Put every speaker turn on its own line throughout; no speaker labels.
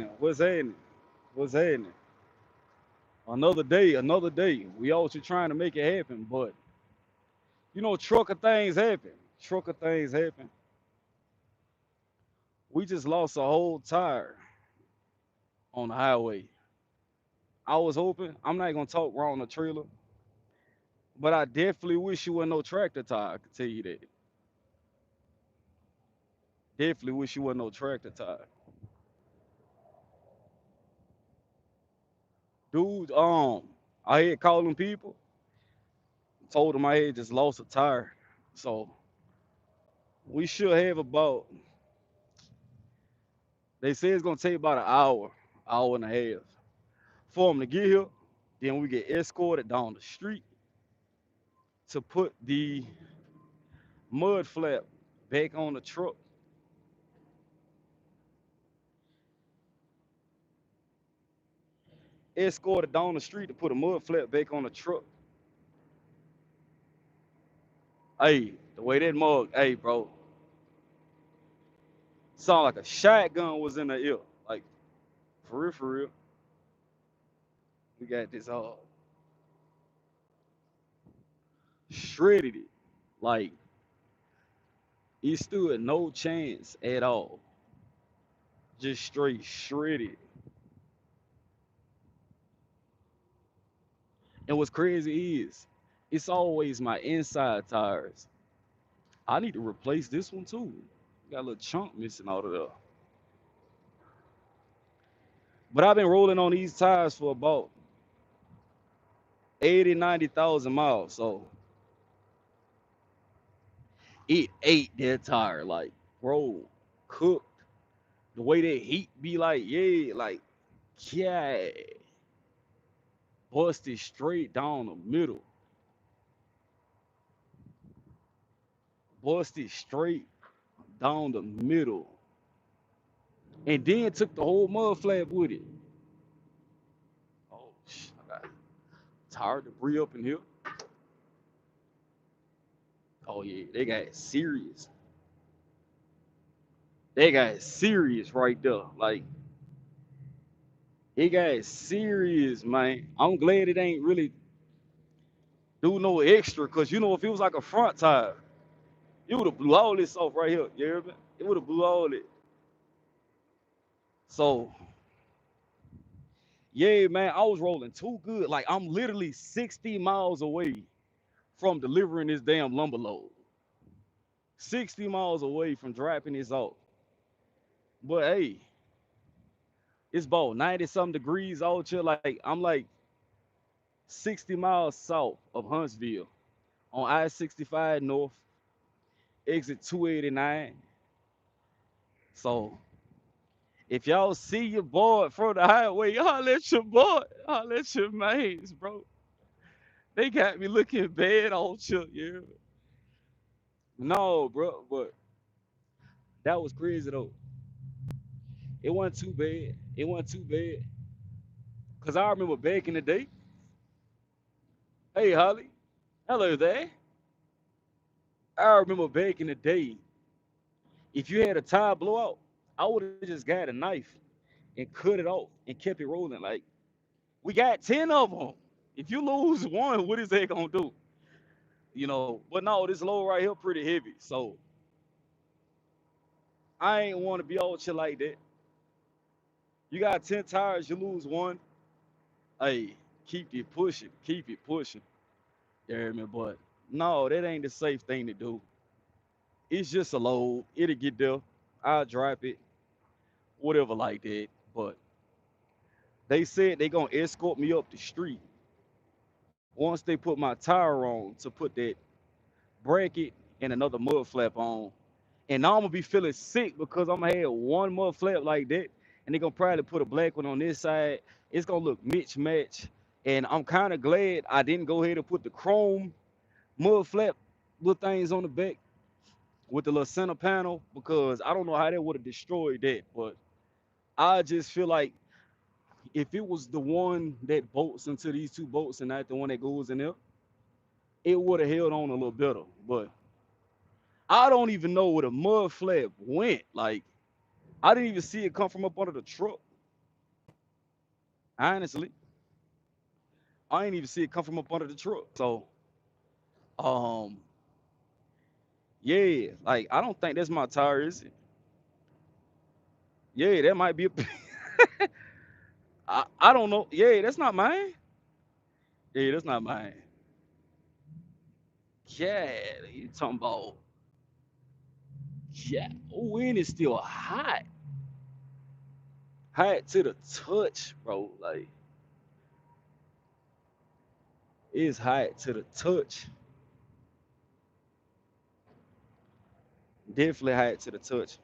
happening? What's happening? What's happening? Another day, another day. We all just trying to make it happen, but trucker things happen. Trucker things happen. We just lost a whole tire on the highway. I was hoping I'm not gonna talk wrong the trailer, but I definitely wish you were no tractor tire. I can tell you that. Definitely wish you were no tractor tire, dude. I had calling people, told them I had just lost a tire, so we should have about. They say it's gonna take about an hour, hour and a half for them to get here. Then we get escorted down the street to put the mud flap back on the truck. Escorted down the street to put a mud flap back on the truck. Hey, the way that mug, hey, bro, sound like a shotgun was in the ear. Like, for real, for real. We got this shredded it. Like, it stood no chance at all. Just straight shredded. And what's crazy is, it's always my inside tires. I need to replace this one too. Got a little chunk missing out of there. But I've been rolling on these tires for about 80, 90,000 miles. So it ate that tire. Like, bro, cooked. The way that heat be like, yeah, like, yeah, busted straight down the middle. Busted straight down the middle. And then took the whole mud flap with it. Oh, I got tire debris up in here. Oh, yeah, they got serious. They got serious right there. Like, it got serious, man. I'm glad it ain't really do no extra, cause if it was like a front tire, it would have blew all this off right here. You hear me? It would have blew all it. So yeah, man, I was rolling too good. Like I'm literally 60 miles away from delivering this damn lumber load. 60 miles away from dropping this off. But hey, it's about 90 something degrees out here. Like I'm like 60 miles south of Huntsville on I-65 North, exit 289. So if y'all see your boy from the highway, y'all let your boy, y'all let your mates, bro. They got me looking bad on chill, yeah. No, bro, but that was crazy though. It wasn't too bad. It wasn't too bad. Cause I remember back in the day. Hey Holly, hello there. I remember back in the day, if you had a tire blowout, I would have just got a knife and cut it off and kept it rolling. Like we got 10 of them. If you lose one, what is that gonna do? But no, this load right here pretty heavy. So I ain't want to be all shit like that. You got 10 tires, you lose one. Hey, keep it pushing, keep it pushing. You hear me? But no, that ain't the safe thing to do. It's just a load. It'll get there. I'll drop it, whatever like that. But they said they gonna escort me up the street once they put my tire on to put that bracket and another mud flap on. And now I'm gonna be feeling sick because I'm gonna have one mud flap like that, and they're gonna probably put a black one on this side. It's gonna look mismatched. And I'm kind of glad I didn't go ahead and put the chrome mud flap little things on the back with the little center panel because I don't know how that would have destroyed that. But I just feel like if it was the one that bolts into these two bolts and not the one that goes in there, it would have held on a little better. But I don't even know where the mud flap went. Like I didn't even see it come from up under the truck. Honestly, I ain't even see it come from up under the truck. So, um, yeah, like I don't think that's my tire, is it? Yeah, that might be a. I don't know. Yeah, that's not mine. Yeah, that's not mine. Yeah, you talking about? Yeah. Oh, and it's still hot, hot to the touch, bro. Like it's hot to the touch. Definitely hot to the touch.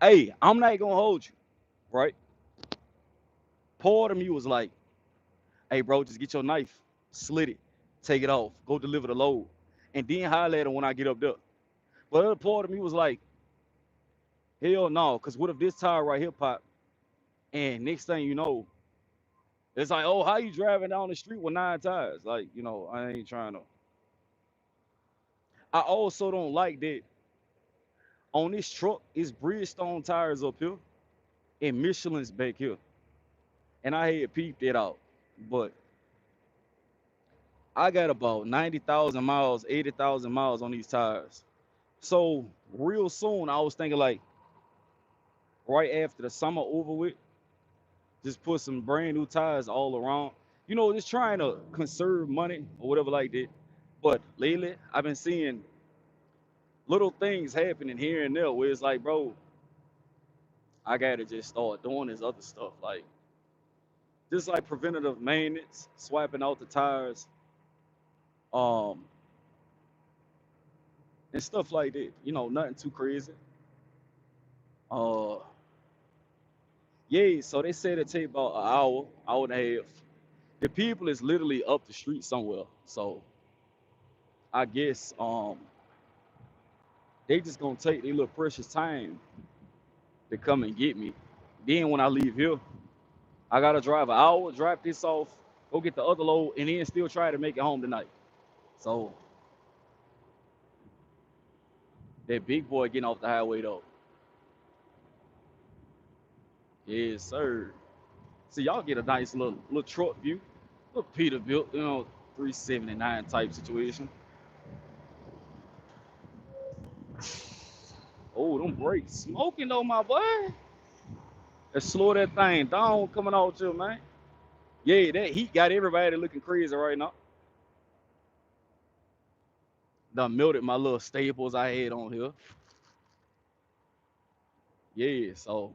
Hey, I'm not gonna hold you, right? Part of me was like, hey, bro, just get your knife, slit it, take it off, go deliver the load, and then holler at him when I get up there. But other part of me was like, hell no, because what if this tire right here pop, and next thing you know, it's like, oh, how you driving down the street with 9 tires? Like, I ain't trying to. I also don't like that on this truck, it's Bridgestone tires up here and Michelin's back here. And I had peeped it out. But I got about 90,000 miles, 80,000 miles on these tires. So real soon, I was thinking like right after the summer over with, just put some brand new tires all around. Just trying to conserve money or whatever like that. But lately, I've been seeing little things happening here and there where it's like, bro, I gotta just start doing this other stuff. Like, just like preventative maintenance, swapping out the tires, um, and stuff like that. Nothing too crazy. Uh, yeah. So they said it take about an hour, hour and a half. The people is literally up the street somewhere. So I guess they just gonna take their little precious time to come and get me. Then when I leave here, I gotta drive an hour, drop this off, go get the other load, and then still try to make it home tonight. So that big boy getting off the highway though. Yes, sir. So y'all get a nice little truck view, little Peterbilt, 379 type situation. Oh, them brakes smoking though, my boy. Let's slow that thing down coming out too, man. Yeah, that heat got everybody looking crazy right now. Done melted my little staples I had on here. Yeah, so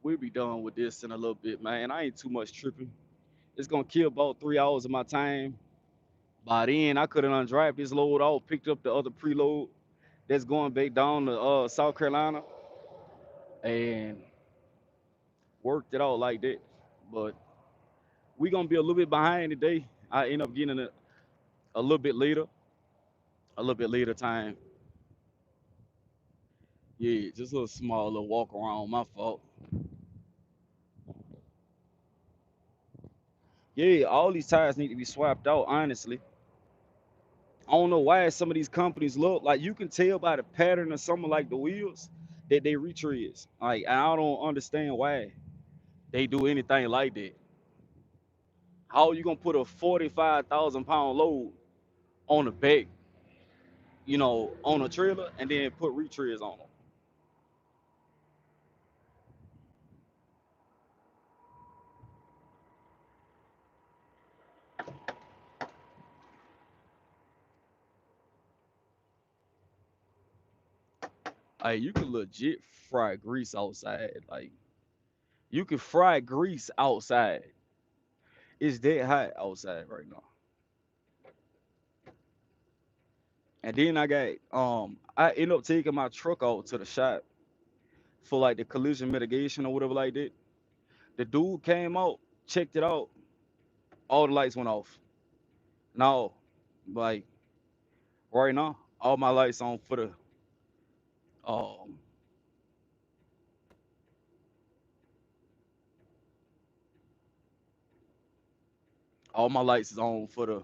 we'll be done with this in a little bit, man. I ain't too much tripping. It's gonna kill about 3 hours of my time. By then, I could have undrived this load off, picked up the other preload that's going back down to South Carolina, and worked it out like that. But we gonna be a little bit behind today. I end up getting it a little bit later, a little bit later time. Yeah, just a little small little walk around. My fault. Yeah, all these tires need to be swapped out. Honestly, I don't know why some of these companies look like you can tell by the pattern of some of like the wheels that they retreads. Like I don't understand why they do anything like that. How you gonna put a 45,000 pound load on the back, on a trailer and then put retreads on them? Like you can legit fry grease outside. Like you can fry grease outside. It's that hot outside right now. And then I end up taking my truck out to the shop for like the collision mitigation or whatever like that. The dude came out, checked it out, all the lights went off. Now, like right now, all my lights on for the um all my lights is on for the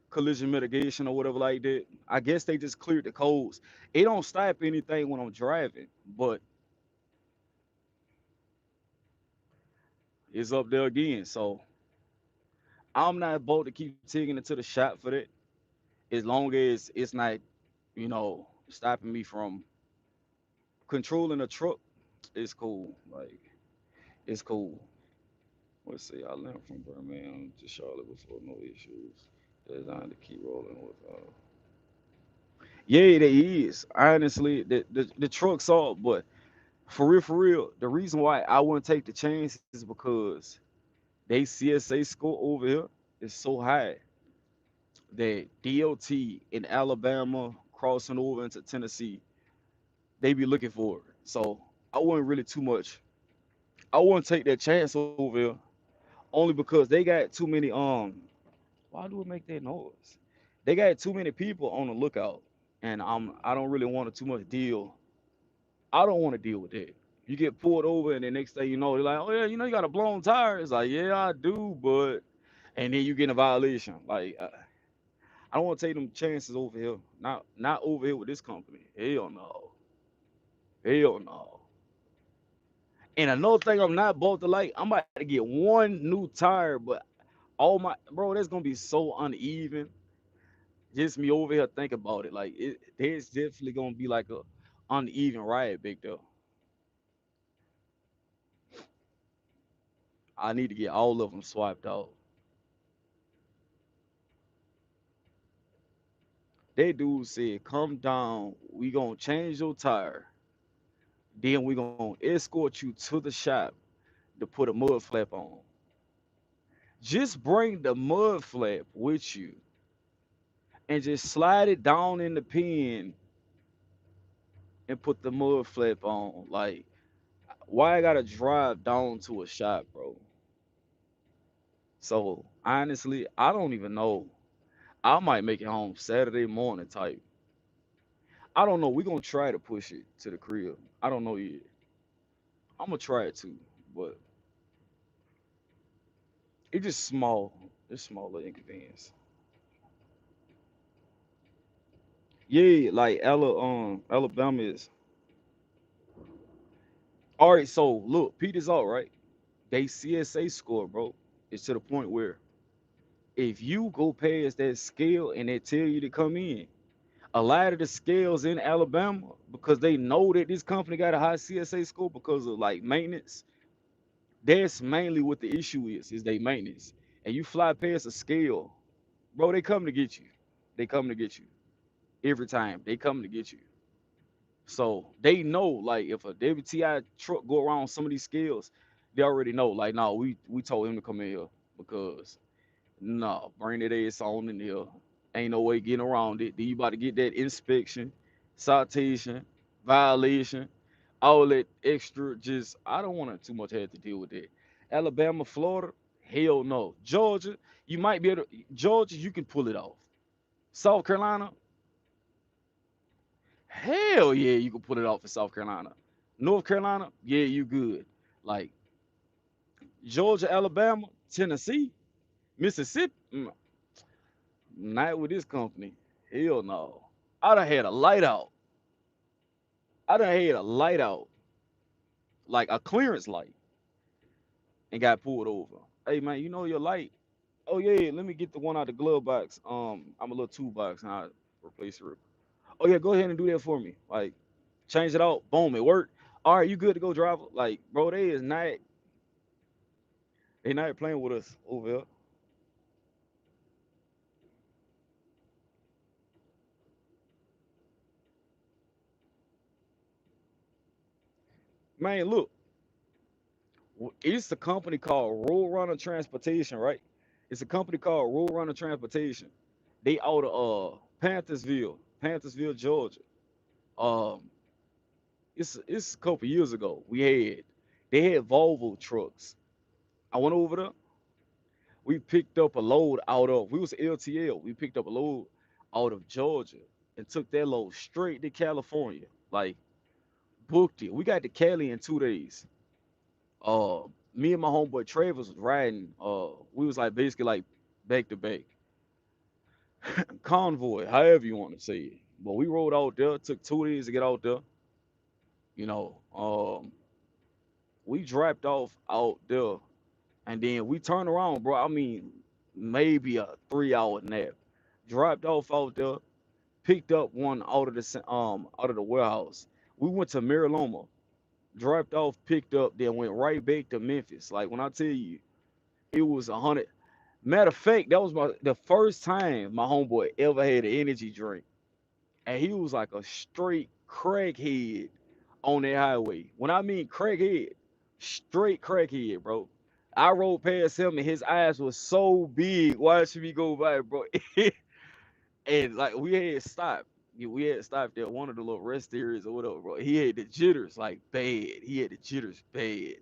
collision mitigation or whatever like that. I guess they just cleared the codes. It don't stop anything when I'm driving, but It's up there again. So I'm not about to keep taking it to the shop for that. As long as it's not, stopping me from controlling a truck, it's cool. Like it's cool. Let's see. I left from Birmingham to Charlotte before no issues. Designed to keep rolling with. Yeah, there is. Honestly, the truck's off, but for real, the reason why I wouldn't take the chance is because they CSA score over here is so high that DOT in Alabama crossing over into Tennessee, they be looking for it. So I wouldn't really too much. I wouldn't take that chance over here only because they got too many. Why do it make that noise? They got too many people on the lookout, and I don't really want to too much deal. I don't want to deal with that. You get pulled over, and the next thing you know, they're like, "Oh yeah, you got a blown tire." It's like, "Yeah, I do," but and then you get in a violation. Like, I don't want to take them chances over here. Not over here with this company. Hell no. Hell no. And another thing I'm not both to like, I'm about to get one new tire, but all my bro, that's gonna be so uneven. Just me over here think about it. Like there's definitely gonna be like a uneven ride back there. I need to get all of them swiped out. That dude said, "Come down. We gonna change your tire. Then we gonna escort you to the shop to put a mud flap on. Just bring the mud flap with you and just slide it down in the pen and put the mud flap on. Like, why I gotta drive down to a shop, bro?" So honestly, I don't even know. I might make it home Saturday morning type. I don't know. We're gonna try to push it to the crib. I don't know yet. I'm gonna try it too, but it's just small. It's smaller inconvenience. Yeah, like Alabama is all right. So look, Pete is all right. They CSA score, bro. It's to the point where if you go past that scale and they tell you to come in, a lot of the scales in Alabama, because they know that this company got a high CSA score because of like maintenance, that's mainly what the issue is they maintenance. And you fly past a scale, bro, they come to get you. They come to get you. Every time. They come to get you. So they know like if a WTI truck go around some of these scales, they already know. Like, no, we told him to come in here because no, bring that ass on in here. Ain't no way getting around it. Then you about to get that inspection, citation, violation, all that extra. Just I don't want to too much have to deal with that. Alabama, Florida, hell no. Georgia, you might be able to. Georgia, you can pull it off. South Carolina, hell yeah, you can pull it off in South Carolina. North Carolina, yeah, you good. Like Georgia, Alabama, Tennessee, Mississippi, not with this company. Hell no. I done had a light out. I done had a light out, like a clearance light, and got pulled over. Hey man, you know your light. Oh yeah, let me get the one out the glove box. I'm a little toolbox and I replace it. Oh yeah, go ahead and do that for me. Like change it out. Boom, it worked. All right, you good to go, driver? Like, bro, they not playing with us over here. Man, look, it's a company called Roadrunner Transportation, right? It's a company called Roadrunner Transportation. They out of Panthersville, Georgia. Um, it's a couple years ago. They had Volvo trucks. I went over there. We picked up a load out of we was LTL. We picked up a load out of Georgia and took that load straight to California. Like booked it. We got to Cali in 2 days. Me and my homeboy Travis was riding. We was like basically like back to back convoy, however you want to say it. But we rode out there. Took 2 days to get out there. You know, we dropped off out there. And then we turned around, bro. I mean, maybe a 3 hour nap. Dropped off out there, picked up one out of the warehouse. We went to Mariloma, dropped off, picked up, then went right back to Memphis. Like when I tell you, it was 100. Matter of fact, that was the first time my homeboy ever had an energy drink, and he was like a straight crackhead on that highway. When I mean crackhead, straight crackhead, bro. I rode past him and his eyes were so big watching me go by, bro. And like we had stopped. We had stopped at one of the little rest areas or whatever, bro. He had the jitters like bad. He had the jitters bad.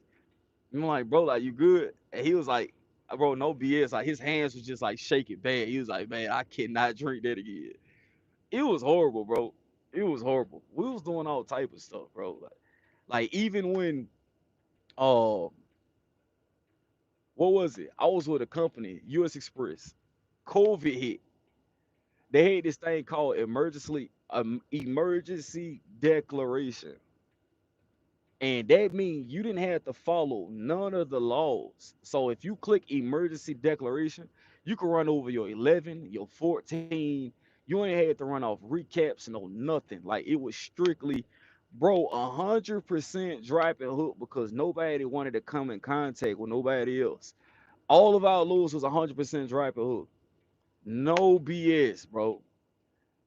I'm like, bro, like you good? And he was like, bro, no BS. Like his hands was just like shaking bad. He was like, man, I cannot drink that again. It was horrible, bro. It was horrible. We was doing all type of stuff, bro. Like even when uh what was it? I was with a company, US Express. COVID hit. They had this thing called emergency declaration. And that means you didn't have to follow none of the laws. So if you click emergency declaration, you can run over your 11, your 14. You ain't had to run off recaps, no nothing. Like it was strictly, bro, 100% driving hook because nobody wanted to come in contact with nobody else. All of our lows was 100% driving hook. No BS, bro.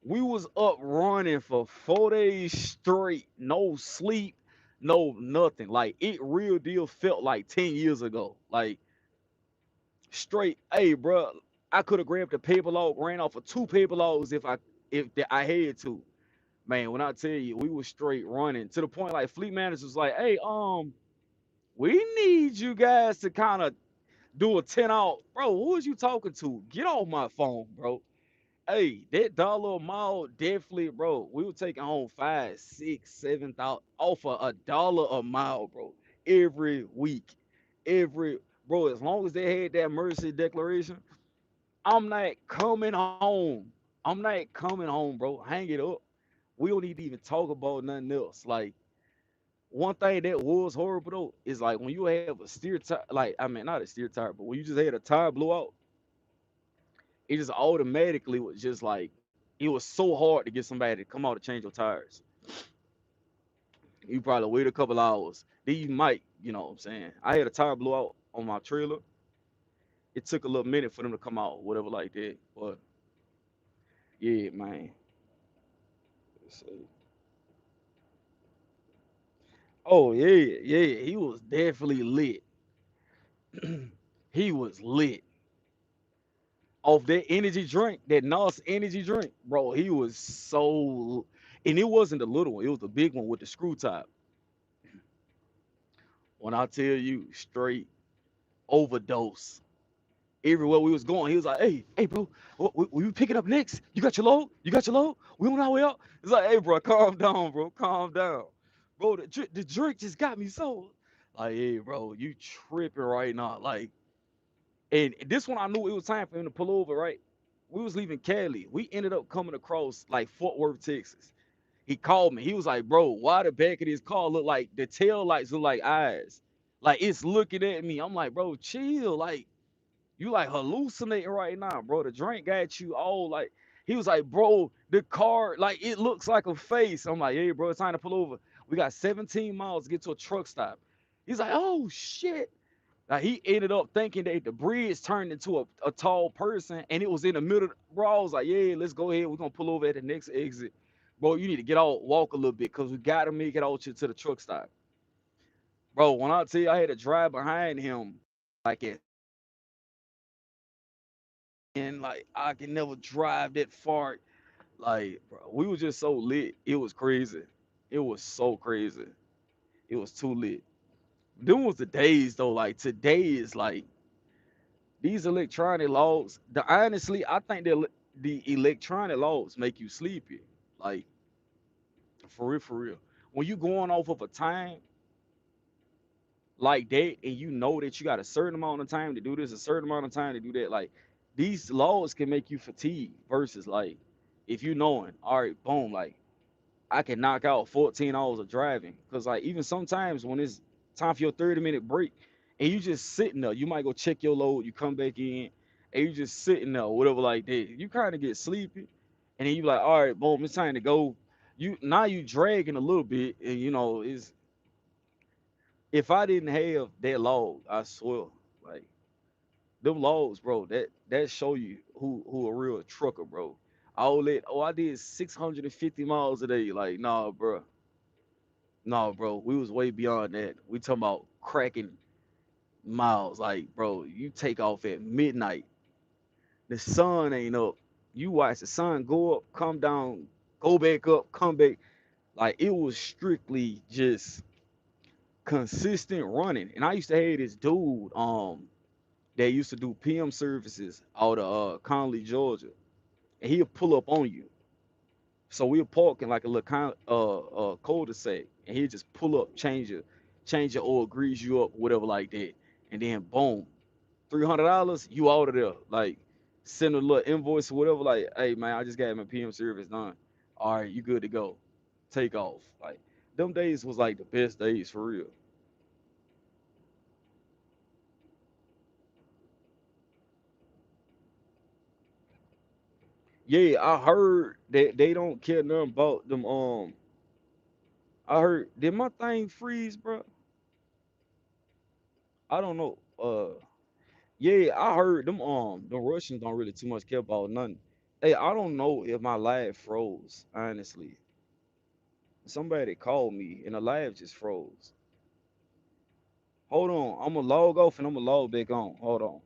We was up running for 4 days straight, no sleep, no nothing. Like it real deal felt like 10 years ago. Like straight, hey, bro, I could have grabbed a paper log, ran off of two paper logs if I had to. Man, when I tell you, we was straight running to the point like fleet manager was like, hey, we need you guys to kind of do a 10 out. Bro, who is you talking to? Get off my phone, bro. Hey, that dollar a mile definitely, bro. We were taking home 5, 6, 7,000 off of $1 a mile, bro. Every week, every bro. As long as they had that mercy declaration, I'm not coming home. I'm not coming home, bro. Hang it up. We don't need to even talk about nothing else. Like one thing that was horrible though is like when you have a steer tire, like I mean not a steer tire, but when you just had a tire blowout, it just automatically was just like it was so hard to get somebody to come out to change your tires. You probably wait a couple hours. Then you might, you know what I'm saying? I had a tire blowout on my trailer. It took a little minute for them to come out, whatever like that. But yeah, man. Let's see. Oh yeah, yeah. He was definitely lit. He was lit. Off that energy drink, that NOS energy drink, bro. He was so and it wasn't the little one, it was the big one with the screw top. When I tell you straight overdose. Everywhere we was going, he was like, hey, bro, what we picking up next? You got your load? You got your load? We on our way out? It's like, hey, bro, calm down, bro, calm down. Bro, the drink just got me so. Like, hey, bro, you tripping right now. Like, and this one I knew it was time for him to pull over, right? We was leaving Cali. We ended up coming across like Fort Worth, Texas. He called me. He was like, bro, why the back of this car look like the tail lights look like eyes? Like it's looking at me. I'm like, bro, chill. Like, you like hallucinating right now, bro. The drink got you all like. He was like, bro, the car like it looks like a face. I'm like, hey, bro, it's time to pull over. We got 17 miles to get to a truck stop. He's like, oh shit. Like he ended up thinking that the bridge turned into a tall person and it was in the middle. Bro, I was like, yeah, let's go ahead. We're gonna pull over at the next exit. Bro, you need to get out, walk a little bit, cause we gotta make it out to the truck stop. Bro, when I tell you I had to drive behind him, like it and like I can never drive that far. Like, bro, we was just so lit. It was crazy. It was so crazy. It was too lit. Them was the days though. Like today is like these electronic logs. The honestly, I think the electronic logs make you sleepy. Like for real, for real. When you going off of a time like that, and you know that you got a certain amount of time to do this, a certain amount of time to do that, like these laws can make you fatigued versus like if you knowing, all right, boom, like I can knock out 14 hours of driving. Cause like even sometimes when it's time for your 30-minute break and you just sitting there. You might go check your load, you come back in, and you just sitting there, whatever like that. You kind of get sleepy, and then you like, all right, boom, it's time to go. You now you dragging a little bit, and you know, is if I didn't have that log, I swear, like them logs, bro, that show you who a real trucker, bro. All that, oh, I did 650 miles a day. Like, nah, bro. Nah, bro. We was way beyond that. We talking about cracking miles. Like, bro, you take off at midnight. The sun ain't up. You watch the sun go up, come down, go back up, come back. Like it was strictly just consistent running. And I used to have this dude, that used to do PM services out of Conley, Georgia. And he'll pull up on you. So we'll park in like a little cul-de-sac, and he'll just pull up, change your oil, grease you up, whatever like that, and then boom, $300, you out of there. Like send a little invoice or whatever. Like, hey man, I just got my PM service done. All right, you good to go. Take off. Like them days was like the best days for real. Yeah, I heard that they don't care nothing about them. I heard did my thing freeze, bro? I don't know. Yeah, I heard the Russians don't really too much care about nothing. Hey, I don't know if my live froze, honestly. Somebody called me and the live just froze. Hold on, I'm gonna log off and I'm gonna log back on. Hold on.